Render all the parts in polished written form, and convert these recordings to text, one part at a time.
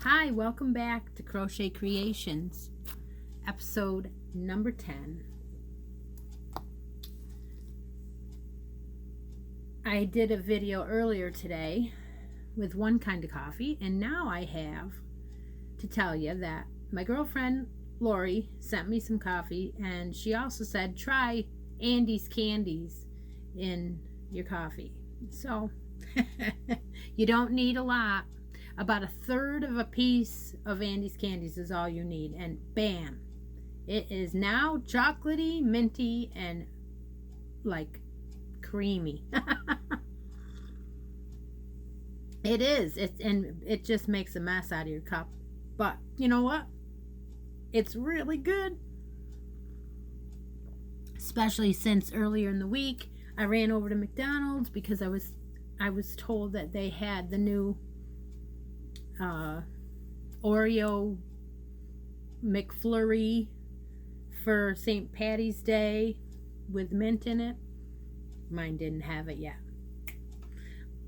Hi, welcome back to Crochet Creations, episode number 10. I did a video earlier today with one kind of coffee, and now I have to tell you that my girlfriend Lori sent me some coffee, and she also said try Andy's candies in your coffee. So you don't need a lot. About a third of a piece of Andy's candies is all you need, and bam, it is now chocolatey, minty, and like creamy. It is. And it just makes a mess out of your cup. But you know what? It's really good. Especially since earlier in the week I ran over to McDonald's because I was told that they had the new Oreo McFlurry for St. Patty's Day with mint in it. Mine didn't have it yet,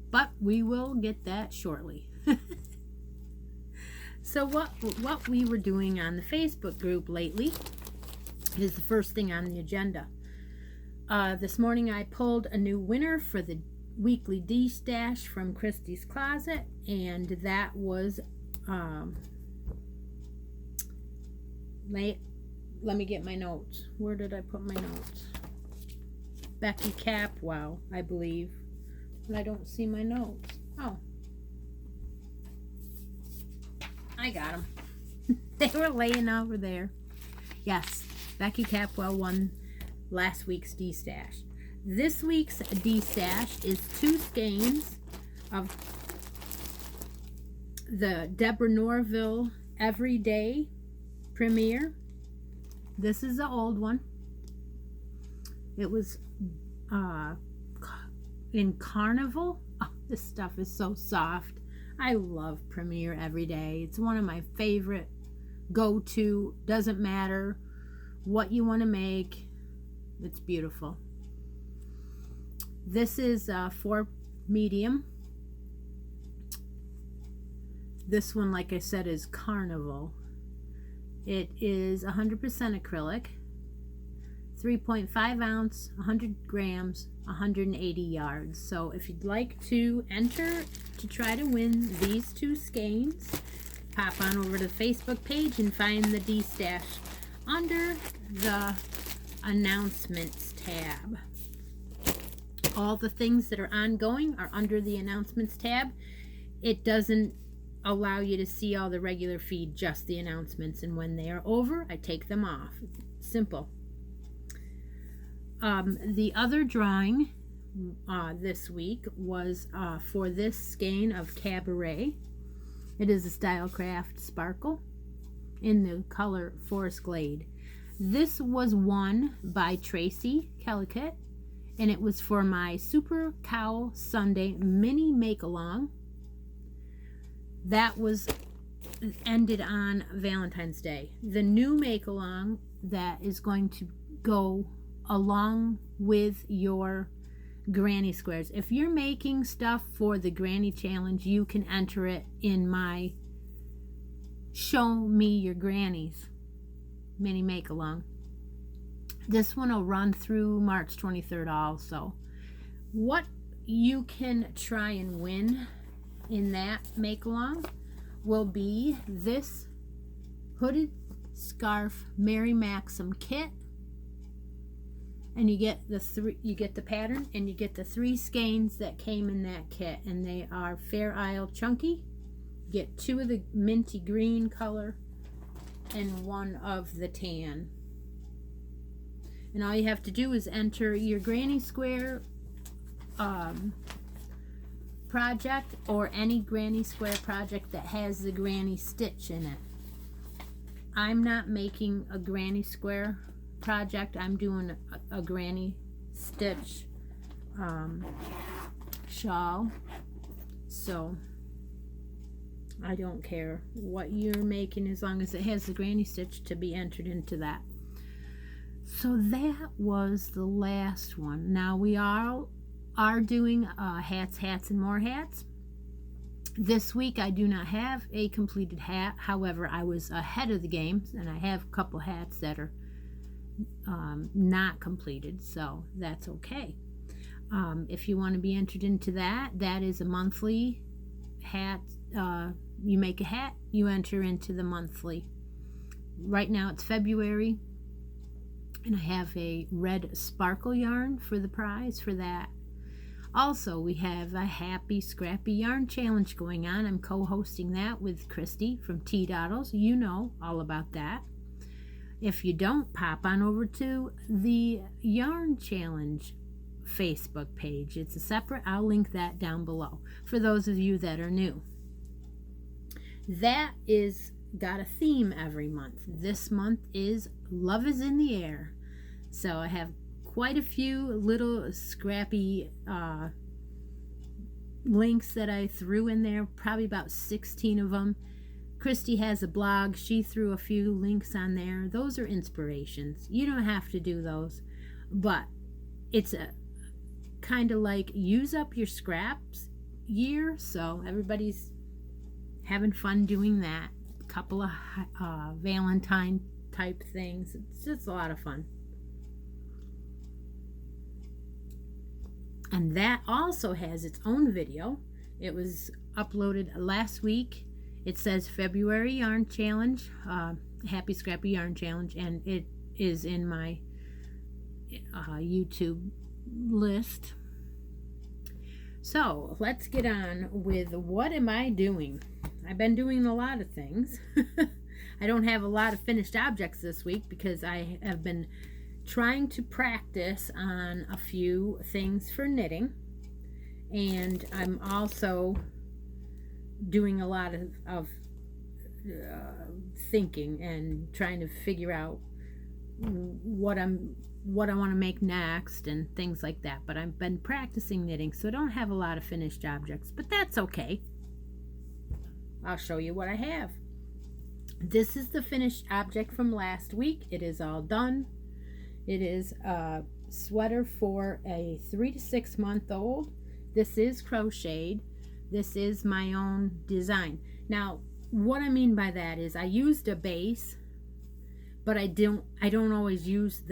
but we will get that shortly. So what we were doing on the Facebook group lately is the first thing on the agenda. This morning I pulled a new winner for the weekly D-stash from Christy's Closet, and that was let me get my notes. Where did I put my notes? Becky Capwell, I believe, but I don't see my notes. Oh, I got them. They were laying over there. Yes, Becky Capwell won last week's D-stash. This week's D-stash is 2 skeins of the Deborah Norville Everyday Premiere. This is the old one. It was in Carnival. Oh, this stuff is so soft. I love Premiere Everyday. It's one of my favorite go-to. Doesn't matter what you want to make. It's beautiful. This is for medium. This one, like I said, is Carnival. It is 100% acrylic, 3.5 ounce, 100 grams, 180 yards. So if you'd like to enter to try to win these 2 skeins, pop on over to the Facebook page and find the D-stash under the announcements tab. All the things that are ongoing are under the announcements tab. It doesn't allow you to see all the regular feed, just the announcements, and when they are over I take them off. Simple. The other drawing this week was for this skein of Cabaret. It is a Stylecraft Sparkle in the color Forest Glade. This was won by Tracy Kellicott, and it was for my Super Cow Sunday mini make-along. That was ended on Valentine's Day. The new make-along that is going to go along with your granny squares. If you're making stuff for the granny challenge, you can enter it in my Show Me Your Grannies mini make-along. This one will run through March 23rd also. What you can try and win in that make-along will be this hooded scarf Mary Maxim kit, and you get the pattern, and you get the 3 skeins that came in that kit, and they are Fair Isle Chunky. You get 2 of the minty green color and 1 of the tan. And all you have to do is enter your granny square project, or any granny square project that has the granny stitch in it. I'm not making a granny square project. I'm doing a granny stitch shawl. So I don't care what you're making as long as it has the granny stitch to be entered into that. So that was the last one. Now we are doing hats, and more hats. This week I do not have a completed hat. However, I was ahead of the game, and I have a couple hats that are not completed, so that's okay. If you want to be entered into that, that is a monthly hat. You make a hat, you enter into the monthly. Right now it's February, and I have a red sparkle yarn for the prize for that. Also, we have a Happy Scrappy Yarn Challenge going on. I'm co-hosting that with Christy from T-Doddles. You know all about that. If you don't, pop on over to the Yarn Challenge Facebook page. It's a separate, I'll link that down below for those of you that are new. That is got a theme every month. This month is Love is in the Air. So I have quite a few little scrappy links that I threw in there, probably about 16 of them. Christy has a blog. She threw a few links on there. Those are inspirations. You don't have to do those, but it's a kind of like use up your scraps year, so everybody's having fun doing that. A couple of Valentine type things. It's just a lot of fun. And that also has its own video. It was uploaded last week. It says February Yarn Challenge, Happy Scrappy Yarn Challenge, and it is in my YouTube list. So let's get on with what am I doing? I've been doing a lot of things. I don't have a lot of finished objects this week because I have been trying to practice on a few things for knitting, and I'm also doing a lot of thinking and trying to figure out what I want to make next and things like that. But I've been practicing knitting, so I don't have a lot of finished objects, but that's okay. I'll show you what I have. This is the finished object from last week. It is all done. It is a sweater for a 3 to 6 month old. This is crocheted. This is my own design. Now, what I mean by that is I used a base, but I don't always use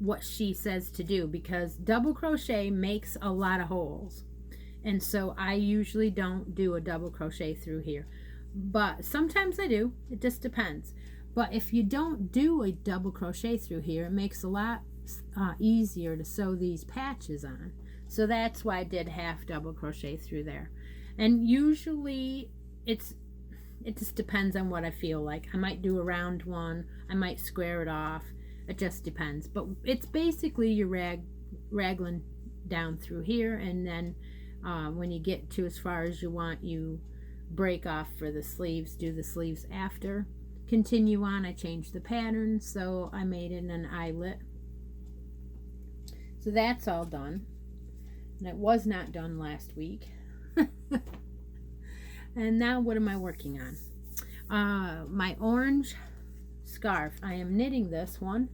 what she says to do, because double crochet makes a lot of holes. And so I usually don't do a double crochet through here. But sometimes I do. It just depends. But if you don't do a double crochet through here, it makes a lot easier to sew these patches on. So that's why I did half double crochet through there. And usually it just depends on what I feel like. I might do a round one. I might square it off. It just depends. But it's basically you're raglan down through here, and then when you get to as far as you want, you break off for the sleeves, do the sleeves after. Continue on. I changed the pattern, so I made it an eyelet. So that's all done. And it was not done last week. And now what am I working on? My orange scarf. I am knitting this one.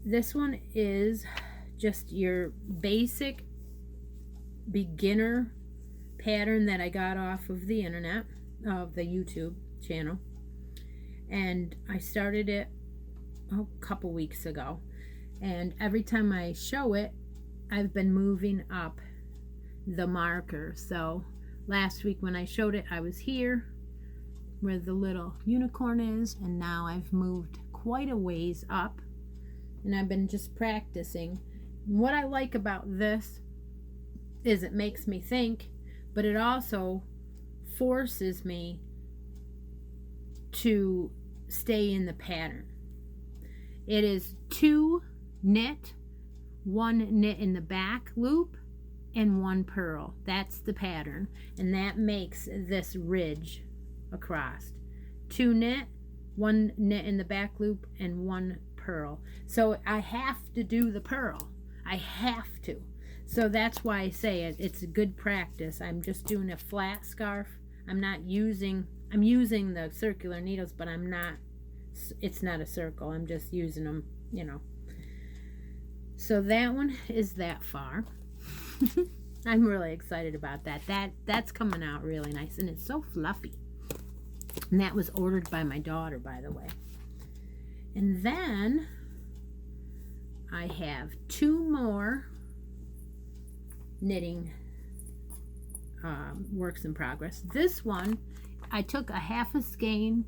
This one is just your basic beginner pattern that I got off of the internet, of the YouTube channel. And I started it a couple weeks ago. And every time I show it, I've been moving up the marker. So last week when I showed it, I was here where the little unicorn is, and now I've moved quite a ways up, and I've been just practicing. What I like about this is it makes me think, but it also forces me to stay in the pattern. It is 2 knit, 1 knit in the back loop, and 1 purl. That's the pattern, and that makes this ridge across. 2 knit, 1 knit in the back loop, and 1 purl. So I have to do the purl. I have to. So that's why I say it's a good practice. I'm just doing a flat scarf. I'm using the circular needles, but it's not a circle. I'm just using them, you know. So that one is that far. I'm really excited about that. That's coming out really nice, and it's so fluffy. And that was ordered by my daughter, by the way. And then I have 2 more knitting works in progress. This one, I took a half a skein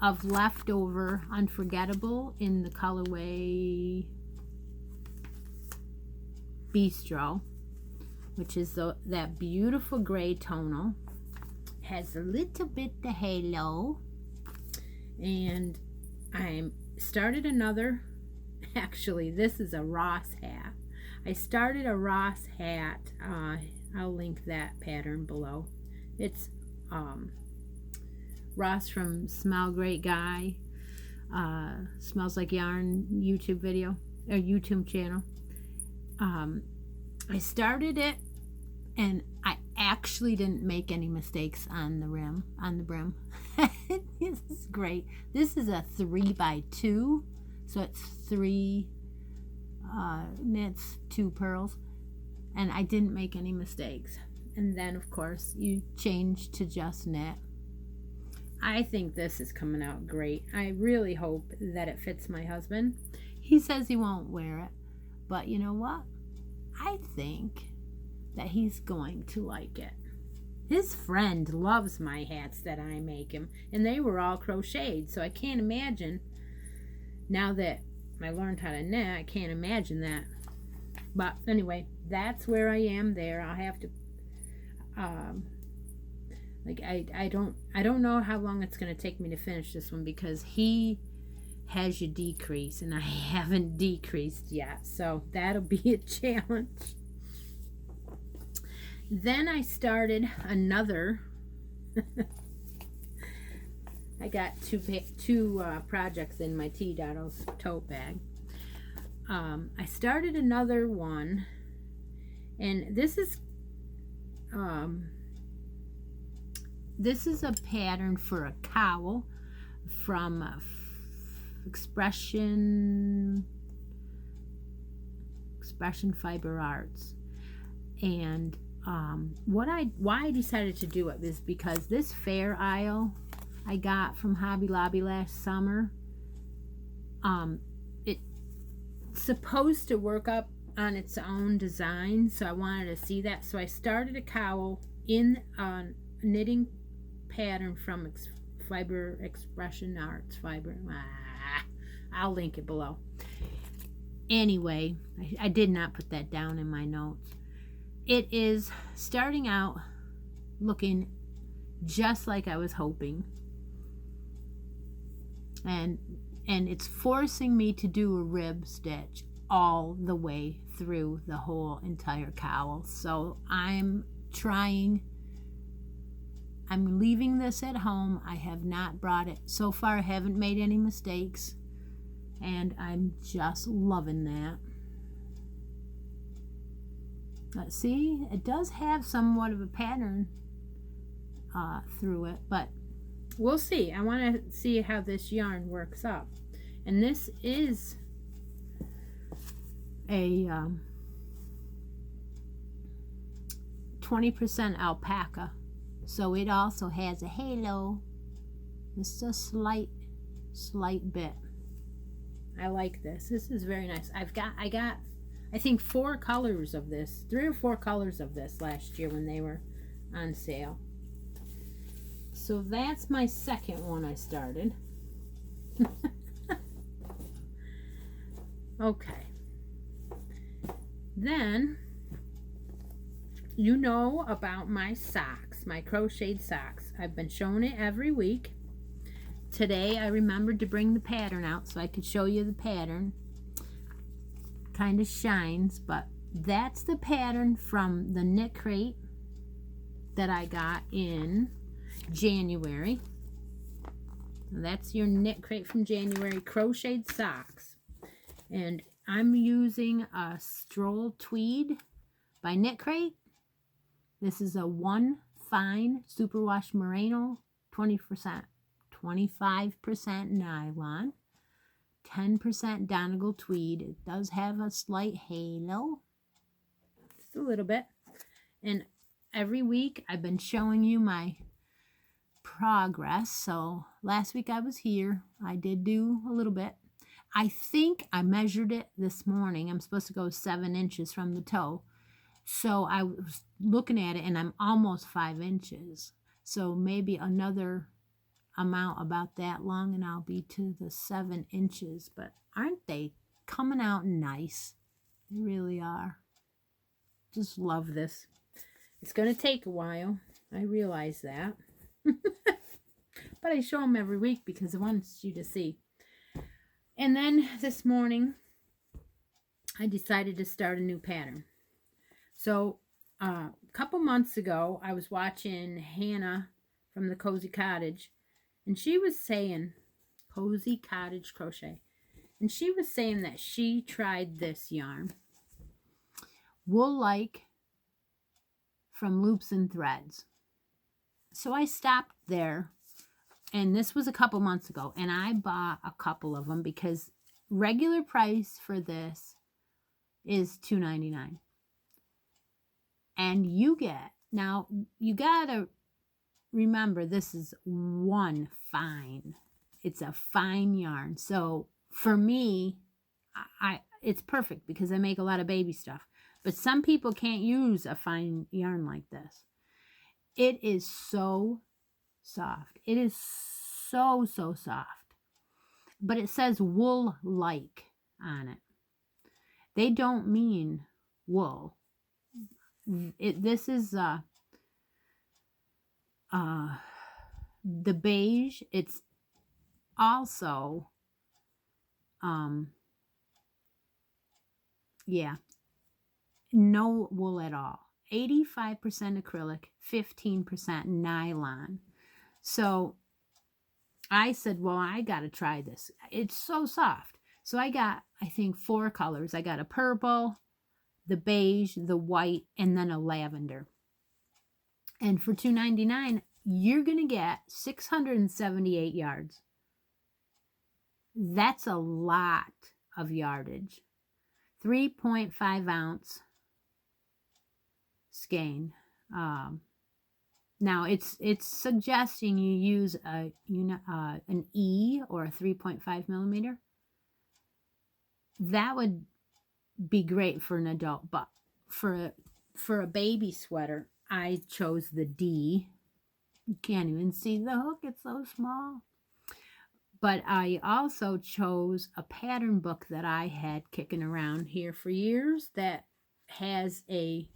of leftover Unforgettable in the colorway Bistro, which is that beautiful gray tonal. Has a little bit of halo, and I started another. Actually, this is a Ross hat. I started a Ross hat. I'll link that pattern below. It's Ross from Smell Great Guy, Smells Like Yarn YouTube video or YouTube channel. I started it, and I actually didn't make any mistakes on the brim. This is great. This is a 3x2, so it's 3 knits, 2 purls, and I didn't make any mistakes. And then of course you change to just knit. I think this is coming out great. I really hope that it fits my husband. He says he won't wear it, but you know what? I think that he's going to like it. His friend loves my hats that I make him, and they were all crocheted, so I can't imagine, now that I learned how to knit, I can't imagine that. But anyway, that's where I am there. I'll have to I don't know how long it's going to take me to finish this one, because he has you decrease and I haven't decreased yet, so that'll be a challenge. Then I started another I got two projects in my T-Dottles tote bag. I started another one, and this is a pattern for a cowl from Expression Fiber Arts. And why I decided to do it is because this Fair Isle I got from Hobby Lobby last summer, it's supposed to work up on its own design, so I wanted to see that. So I started a cowl in a knitting pattern from Expression Arts Fiber. I'll link it below. Anyway, I did not put that down in my notes. It is starting out looking just like I was hoping, and it's forcing me to do a rib stitch all the way through the whole entire cowl. So I'm leaving this at home. I have not brought it. So far, I haven't made any mistakes, and I'm just loving that. Let's see, it does have somewhat of a pattern through it, but we'll see. I want to see how this yarn works up. And this is a 20% alpaca, so it also has a halo. Just a slight bit. I like this. This is very nice. I got I think 4 colors of this, 3 or 4 colors of this last year when they were on sale. So that's my second one I started. Okay. Then, you know about my socks, my crocheted socks. I've been showing it every week. Today I remembered to bring the pattern out so I could show you the pattern. Kind of shines, but that's the pattern from the knit crate that I got in January. That's your knit crate from January, crocheted socks. And I'm using a Stroll Tweed by Knit Crate. This is a 1 fine superwash merino, 25% nylon, 10% Donegal tweed. It does have a slight halo, just a little bit. And every week I've been showing you my progress. So last week I was here. I did do a little bit. I think I measured it this morning. I'm supposed to go 7 inches from the toe. So I was looking at it and I'm almost 5 inches. So maybe another amount about that long and I'll be to the 7 inches. But aren't they coming out nice? They really are. Just love this. It's going to take a while. I realize that. But I show them every week because I want you to see. And then this morning, I decided to start a new pattern. So a couple months ago, I was watching Hannah from the Cozy Cottage. And she was saying, Cozy Cottage Crochet. And she was saying that she tried this yarn. Wool-like from Loops and Threads. So I stopped there. And this was a couple months ago. And I bought a couple of them because regular price for this is $2.99. And you get, now you gotta remember this is one fine. It's a fine yarn. So for me, it's perfect because I make a lot of baby stuff. But some people can't use a fine yarn like this. It is so soft. It is so soft. But it says wool-like on it. They don't mean wool. This is the beige. It's also yeah, no wool at all. 85% acrylic, 15% nylon. So I said, well, I got to try this. It's so soft. So I got, I think, 4 colors. I got a purple, the beige, the white, and then a lavender. And for $2.99, you're going to get 678 yards. That's a lot of yardage. 3.5 ounce skein. Now it's suggesting you use an E or a 3.5 millimeter. That would be great for an adult, but for a baby sweater, I chose the D. You can't even see the hook, it's so small. But I also chose a pattern book that I had kicking around here for years that has a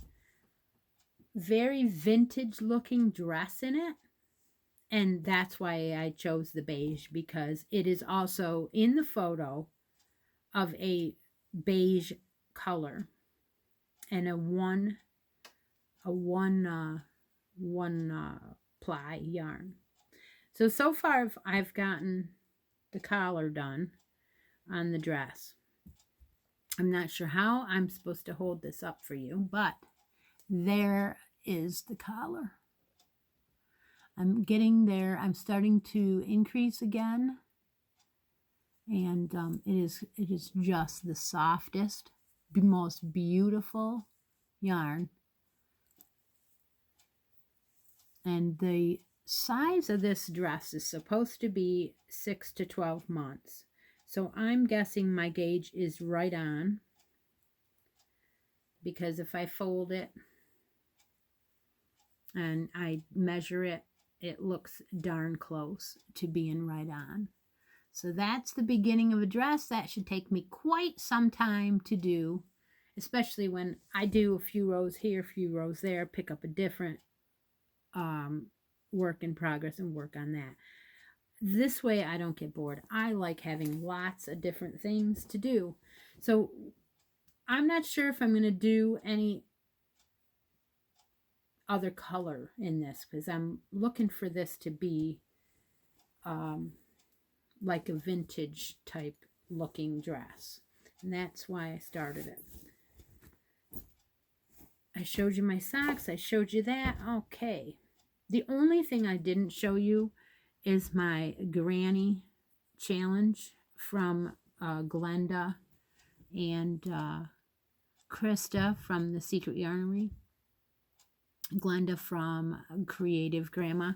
very vintage looking dress in it. And that's why I chose the beige, because it is also in the photo of a beige color and a one ply yarn. So far I've gotten the collar done on the dress. I'm not sure how I'm supposed to hold this up for you, but there is the collar. I'm getting there. I'm starting to increase again. And it is just the softest, most beautiful yarn. And the size of this dress is supposed to be 6 to 12 months. So I'm guessing my gauge is right on, because if I fold it and I measure it, it looks darn close to being right on. So that's the beginning of a dress. That should take me quite some time to do, especially when I do a few rows here, a few rows there, pick up a different work in progress and work on that. This way I don't get bored. I like having lots of different things to do. So I'm not sure if I'm going to do any other color in this, because I'm looking for this to be like a vintage type looking dress. And that's why I started it. I showed you my socks. I showed you that. Okay. The only thing I didn't show you is my granny challenge from Glenda and Krista from the Secret Yarnery. Glenda from Creative Grandma.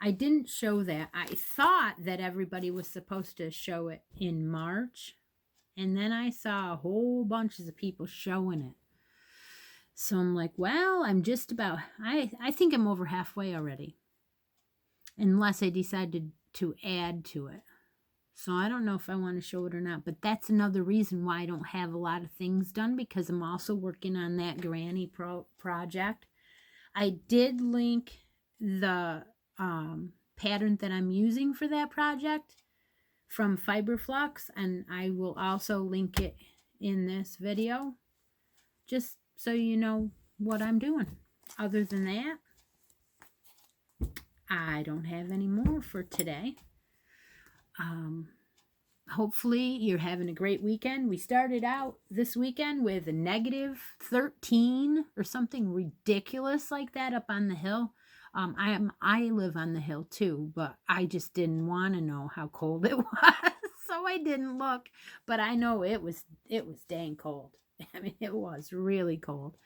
I didn't show that. I thought that everybody was supposed to show it in March. And then I saw a whole bunch of people showing it. So I'm like, well, I'm just about, I think I'm over halfway already. Unless I decided to add to it. So I don't know if I want to show it or not. But that's another reason why I don't have a lot of things done. Because I'm also working on that Granny project. I did link the pattern that I'm using for that project from Fiberflux, and I will also link it in this video, just so you know what I'm doing. Other than that, I don't have any more for today. Hopefully you're having a great weekend. We started out this weekend with a -13 or something ridiculous like that up on the hill. I live on the hill too, but I just didn't want to know how cold it was, so I didn't look. But I know it was dang cold. I mean, it was really cold.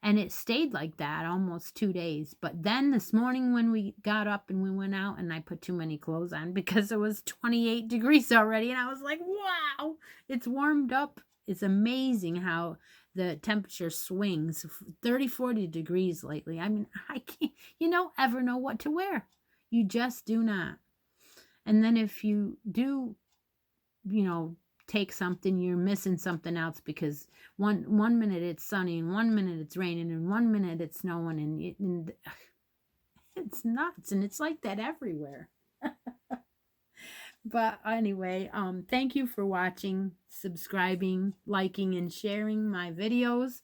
And it stayed like that almost 2 days. But then this morning when we got up and we went out, and I put too many clothes on because it was 28 degrees already. And I was like, wow, it's warmed up. It's amazing how the temperature swings 30, 40 degrees lately. I mean, I can't, ever know what to wear. You just do not. And then if you do, take something, you're missing something else, because one minute it's sunny and 1 minute it's raining and 1 minute it's snowing, and it's nuts, and it's like that everywhere. But anyway, thank you for watching, subscribing, liking, and sharing my videos.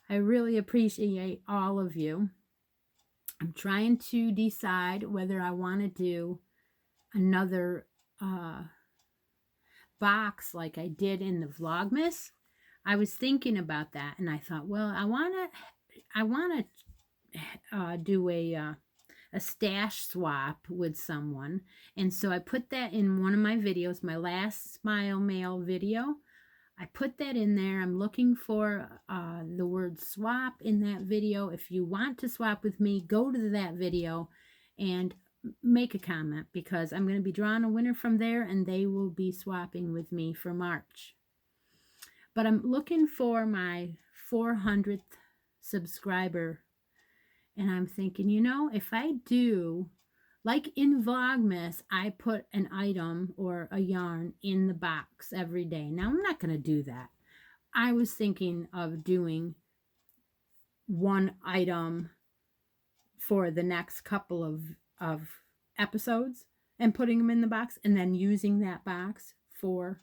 I really appreciate all of you. I'm trying to decide whether I want to do another box like I did in the Vlogmas. I was thinking about that, and I thought, well, I want to do a stash swap with someone. And so I put that in one of my videos, my last Smile Mail video. I put that in there. I'm looking for the word swap in that video. If you want to swap with me, go to that video and make a comment, because I'm going to be drawing a winner from there, and they will be swapping with me for March. But I'm looking for my 400th subscriber, and I'm thinking, if I do, like in Vlogmas, I put an item or a yarn in the box every day. Now, I'm not going to do that. I was thinking of doing one item for the next couple of episodes and putting them in the box, and then using that box for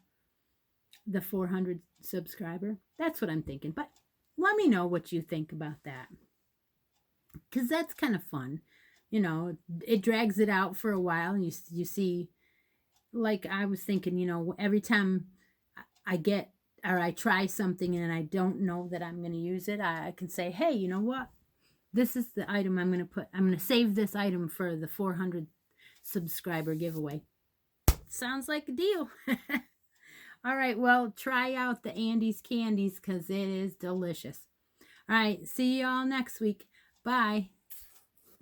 the 400 subscriber. That's what I'm thinking. But let me know what you think about that, because that's kind of fun. It drags it out for a while, and you see, like I was thinking, every time I get, or I try something and I don't know that I'm going to use it, I can say, hey, you know what? This is the item I'm going to save this item for the 400 subscriber giveaway. Sounds like a deal. All right, well, try out the Andy's Candies, because it is delicious. All right, see you all next week. Bye.